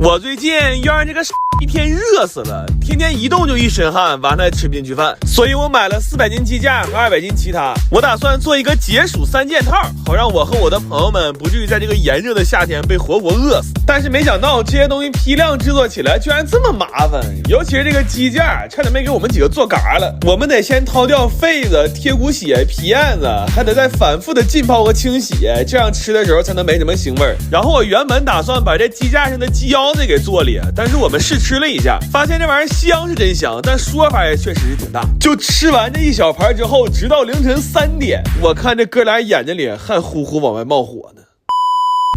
我最近要让这个一天热死了，天天一动就一身汗，完了吃不进去饭，所以我买了400斤鸡架和200斤其他。我打算做一个解暑3件套，好让我和我的朋友们不至于在这个炎热的夏天被活活饿死。但是没想到这些东西批量制作起来居然这么麻烦，尤其是这个鸡架，差点没给我们几个做嘎了。我们得先掏掉肺子、贴骨血、皮燕子，还得再反复的浸泡和清洗，这样吃的时候才能没什么腥味。然后我原本打算把这鸡架上的鸡腰子给做里，但是我们试吃了一下，发现这玩意儿香是真香，但说法也确实是挺大。就吃完这一小盘之后，直到凌晨3点，我看这哥俩眼睛里汗呼呼往外冒火呢。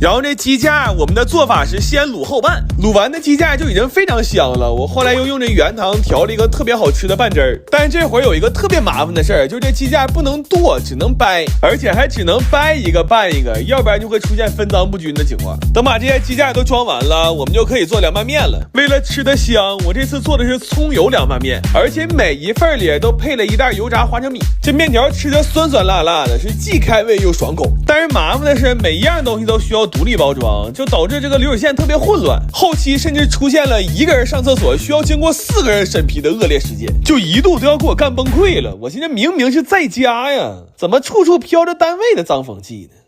然后这鸡架我们的做法是先卤后拌，卤完的鸡架就已经非常香了。我后来又用这原汤调了一个特别好吃的拌汁儿，但是这会儿有一个特别麻烦的事儿，就是这鸡架不能剁，只能掰，而且还只能掰一个拌一个，要不然就会出现分赃不均的情况。等把这些鸡架都装完了，我们就可以做凉拌面了。为了吃得香，我这次做的是葱油凉拌面，而且每一份里都配了一袋油炸花生米。这面条吃着酸酸辣辣的，是既开胃又爽口。但是麻烦的是，每一样东西都需要独立包装，就导致这个流水线特别混乱，后期甚至出现了一个人上厕所需要经过4个人审批的恶劣事件，就一度都要给我干崩溃了。我寻思明明是在家呀，怎么处处飘着单位的脏风气呢？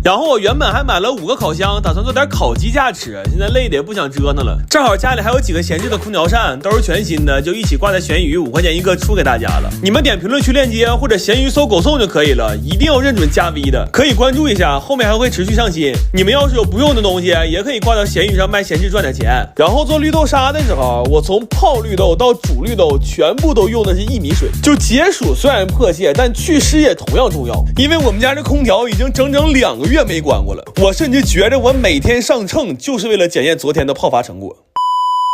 然后我原本还买了5个烤箱，打算做点烤鸡架吃，现在累的也不想折腾了。正好家里还有几个闲置的空调扇，都是全新的，就一起挂在闲鱼5块钱一个出给大家了。你们点评论区链接或者闲鱼搜狗送就可以了，一定要认准加 V 的，可以关注一下，后面还会持续上新。你们要是有不用的东西，也可以挂到闲鱼上卖闲置赚点钱。然后做绿豆沙的时候，我从泡绿豆到煮绿豆全部都用的是薏米水，就解暑虽然迫切，但祛湿也同样重要。因为我们家这空调已经整整2个月没关过了，我甚至觉得我每天上秤就是为了检验昨天的泡发成果。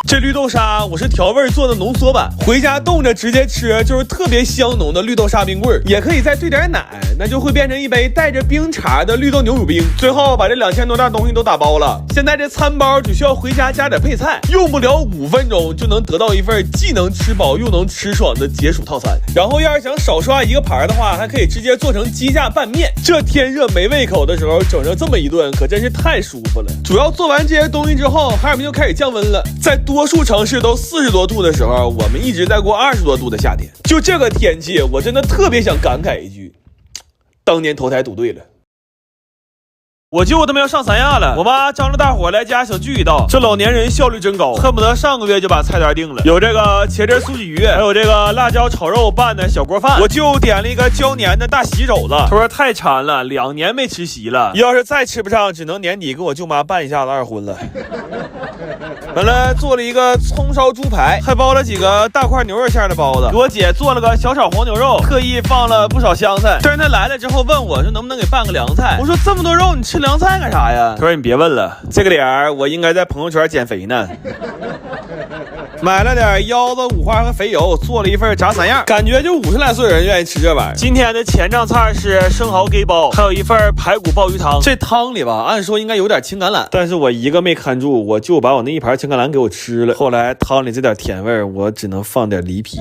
这绿豆沙我是调味做的浓缩版，回家冻着直接吃，就是特别香浓的绿豆沙冰棍，也可以再兑点奶，那就会变成一杯带着冰碴的绿豆牛乳冰。最后把这2000多袋东西都打包了，现在这餐包只需要回家加点配菜，用不了5分钟就能得到一份既能吃饱又能吃爽的解暑套餐。然后要是想少刷一个盘的话，还可以直接做成鸡架拌面，这天热没胃口的时候整上这么一顿可真是太舒服了。主要做完这些东西之后，哈尔滨就开始降温了，在多数城市都40多度的时候，我们一直在过20多度的夏天。就这个天气，我真的特别想感慨一句，当年投胎赌对了。我舅他们要上三亚了，我妈张罗大伙来家小聚一道。这老年人效率真高，恨不得上个月就把菜单定了，有这个茄汁酥鲫鱼，还有这个辣椒炒肉拌的小锅饭。我舅点了一个椒年的大席肘子，他说太馋了，2年没吃席了，要是再吃不上，只能年底给我舅妈办一下子2婚了。完了，做了一个葱烧猪排，还包了几个大块牛肉馅的包子。给我姐做了个小炒黄牛肉，特意放了不少香菜。但是她来了之后问我说能不能给办个凉菜，我说这么多肉你吃凉菜干啥呀？他说你别问了，这个脸我应该在朋友圈减肥呢。买了点腰子、五花和肥油，做了一份炸3样，感觉就50来岁人愿意吃这玩意儿。今天的前账菜是生蚝给包，还有一份排骨鲍鱼汤。这汤里吧，按说应该有点青橄榄，但是我一个没看住，我就把我那一盘青橄榄给我吃了。后来汤里这点甜味，我只能放点梨皮。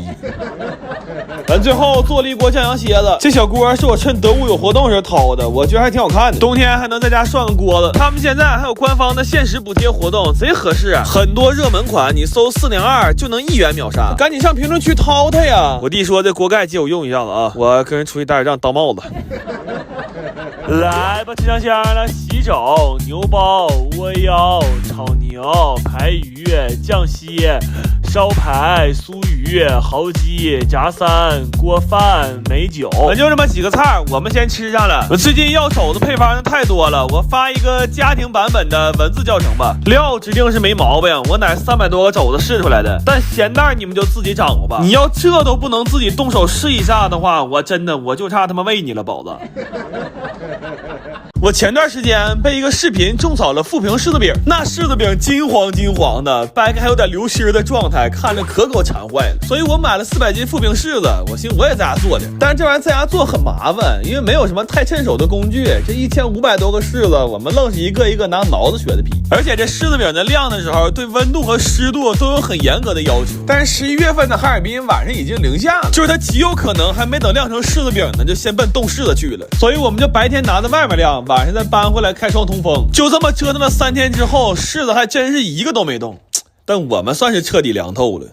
完最后做了一锅酱羊蝎子，这小锅是我趁得物有活动时掏的，我觉得还挺好看的，冬天还能在家涮个锅子。他们现在还有官方的限时补贴活动，贼合适啊！很多热门款你搜402就能1元秒杀，赶紧上评论区掏它呀！我弟说这锅盖借我用一下子啊，我跟人出去打仗当帽子。来吧，吃香香了，喜肘、牛包、窝腰、炒牛、排鱼、酱蟹、烧排、酥鱼、蚝鸡、炸3、锅饭、美酒，就这么几个菜，我们先吃上了。我最近要肘子配方的太多了，我发一个家庭版本的文字教程吧。料指定是没毛病，我乃300多个肘子试出来的，但咸淡你们就自己掌握吧。你要这都不能自己动手试一下的话，我真的我就差他妈喂你了，宝子。我前段时间被一个视频种草了富平柿子饼，那柿子饼金黄金黄的，掰开还有点流心的状态，看着可给我馋坏了。所以我买了400斤富平柿子，我寻思我也在家做点，但是这玩意在家做很麻烦，因为没有什么太趁手的工具。这1500多个柿子，我们愣是一个一个拿挠子削的皮，而且这柿子饼在晾的时候，对温度和湿度都有很严格的要求。但是11月份的哈尔滨晚上已经零下了，就是它极有可能还没等晾成柿子饼呢，就先奔冻柿子去了。所以我们就白天拿在外面晾，晚上再搬回来开窗通风。就这么折腾了3天之后，柿子还真是一个都没动，但我们算是彻底凉透了。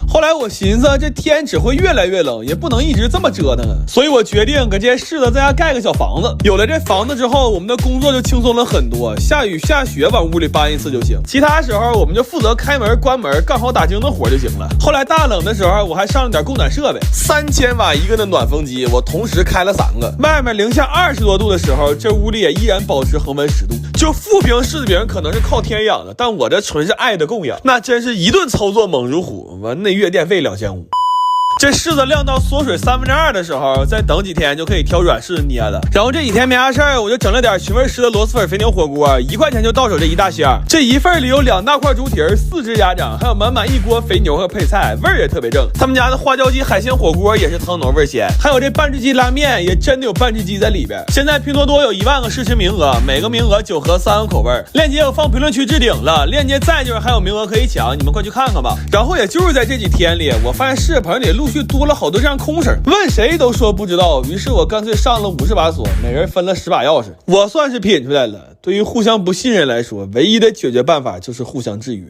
后来我寻思这天只会越来越冷，也不能一直这么折腾啊，所以我决定给这些柿子在家盖个小房子。有了这房子之后，我们的工作就轻松了很多，下雨下雪往屋里搬一次就行，其他时候我们就负责开门关门干好打更的活就行了。后来大冷的时候，我还上了点供暖设备，3000瓦一个的暖风机，我同时开了3个。外面零下20多度的时候，这屋里也依然保持恒温10度。就负评柿子饼可能是靠天养的，但我这纯是爱的供养，那真是一顿操作猛如虎，完那月电费2500。这柿子晾到缩水2/3的时候，再等几天就可以挑软柿子捏了。然后这几天没啥事儿，我就整了点群味狮的螺蛳粉肥牛火锅，1块钱就到手这一大箱。这一份里有2大块猪蹄，4只鸭掌，还有满满1锅肥牛和配菜，味儿也特别正。他们家的花椒鸡海鲜火锅也是汤浓味鲜，还有这半只鸡拉面也真的有半只鸡在里边。现在拼多多有1万个试吃名额，每个名额9盒3个口味，链接我放评论区置顶了，链接在就是还有名额可以抢，你们快去看看吧。然后也就是在这几天里，我发现视频里陆续多了好多这样空声，问谁都说不知道，于是我干脆上了50把锁，每人分了10把钥匙，我算是品出来了。对于互相不信任来说，唯一的解决办法就是互相制约。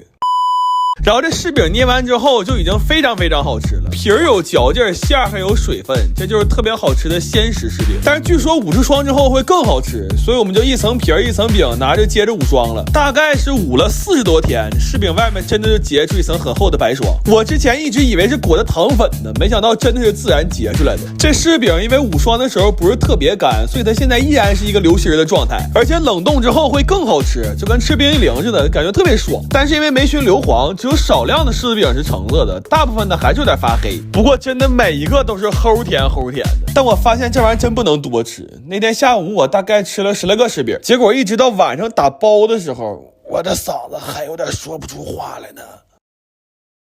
然后这柿饼捏完之后就已经非常好吃了，皮儿有嚼劲，馅儿还有水分，这就是特别好吃的鲜食柿饼。但是据说50霜之后会更好吃，所以我们就一层皮儿一层饼拿着接着5霜了，大概是捂了40多天，柿饼外面真的就结出一层很厚的白霜。我之前一直以为是裹的糖粉呢，没想到真的是自然结出来的。这柿饼因为捂霜的时候不是特别干，所以它现在依然是一个流心的状态，而且冷冻之后会更好吃，就跟吃冰激凌似的，感觉特别爽。但是因为没熏硫磺，只有少量的柿子饼是橙色的，大部分的还是有点发黑。不过真的每一个都是齁甜的。但我发现这玩意儿真不能多吃。那天下午我大概吃了10来个柿饼，结果一直到晚上打包的时候，我的嗓子还有点说不出话来呢。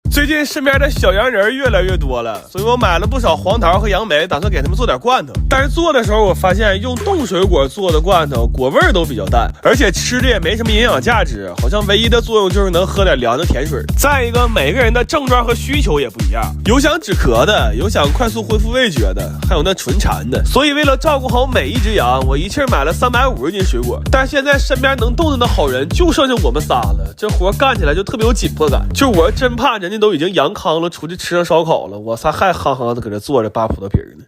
最近身边的小洋人越来越多了，所以我买了不少黄桃和杨梅，打算给他们做点罐头。但是做的时候我发现用冻水果做的罐头果味都比较淡，而且吃的也没什么营养价值，好像唯一的作用就是能喝点凉的甜水。再一个，每个人的症状和需求也不一样，有想止咳的，有想快速恢复味觉的，还有那纯馋的。所以为了照顾好每一只羊，我一气买了350斤水果。但是现在身边能动弹的好人就剩下我们仨了，这活干起来就特别有紧迫感。就我真怕人家都已经阳康了，出去吃上烧烤了，我仨还憨憨的搁这坐着扒葡萄皮呢。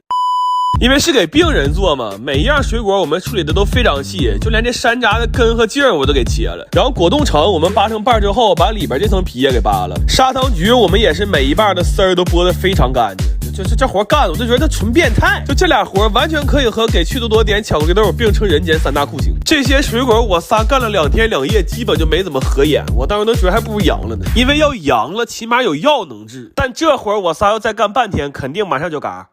因为是给病人做嘛，每一样水果我们处理的都非常细，就连这山楂的根和茎我都给切了。然后果冻橙我们扒成瓣之后，把里边这层皮也给扒了。砂糖橘我们也是每一瓣的丝儿都剥得非常干净。这活干的我就觉得他纯变态，就这俩活完全可以和给趣多多点巧克力豆并称人间3大酷刑。这些水果我仨干了2天2夜，基本就没怎么合眼，我当时都觉得还不如阳了呢，因为要阳了起码有药能治，但这活我仨要再干半天，肯定马上就嘎。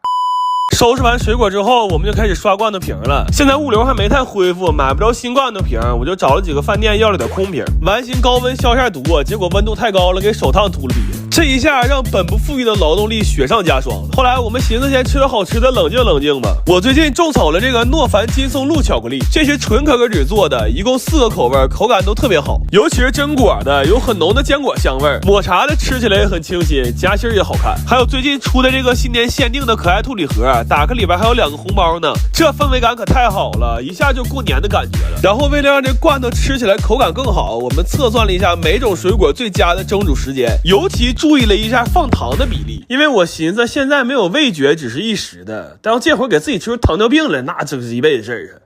收拾完水果之后，我们就开始刷罐头瓶了。现在物流还没太恢复，买不着新罐头瓶，我就找了几个饭店要了点空瓶。完心高温消一下毒，结果温度太高了，给手烫秃了鼻子。这一下让本不富裕的劳动力雪上加霜了。后来我们寻思先吃点好吃的，冷静吧。我最近种草了这个诺凡金松露巧克力，这是纯可可脂做的，一共4个口味，口感都特别好，尤其是榛果的有很浓的坚果香味，抹茶的吃起来也很清新，夹心也好看。还有最近出的这个新年限定的可爱兔礼盒，打开里边还有2个红包呢，这氛围感可太好了，一下就过年的感觉了。然后为了让这罐头吃起来口感更好，我们测算了一下每种水果最佳的蒸煮时间，尤其注意了一下放糖的比例，因为我寻思现在没有味觉只是一时的，但要这会儿给自己吃出糖尿病来，那真是一辈子事儿啊。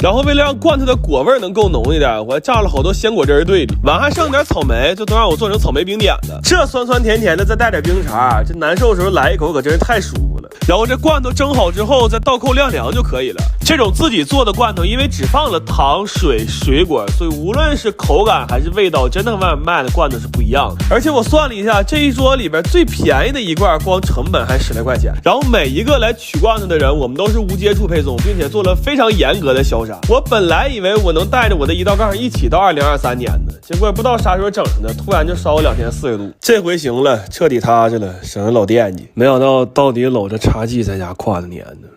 然后为了让罐头的果味能够浓一点，我还榨了好多鲜果汁兑里，完还剩点草莓，就都让我做成草莓冰点了。这酸酸甜甜的，再带点冰碴，这难受的时候来一口可真是太舒服了。然后这罐头蒸好之后再倒扣晾凉就可以了。这种自己做的罐头因为只放了糖水水果，所以无论是口感还是味道真的和外面卖的罐头是不一样的。而且我算了一下，这一桌里边最便宜的一罐光成本还10来块钱。然后每一个来取罐头的人我们都是无接触配送，并且做了非常严格的销杀。我本来以为我能带着我的1道杠一起到2023年呢，结果不知道啥时候整上的，突然就烧了2天40度。这回行了，彻底踏实了，省了老惦记。没想到到底搂着茶几在家跨的年呢。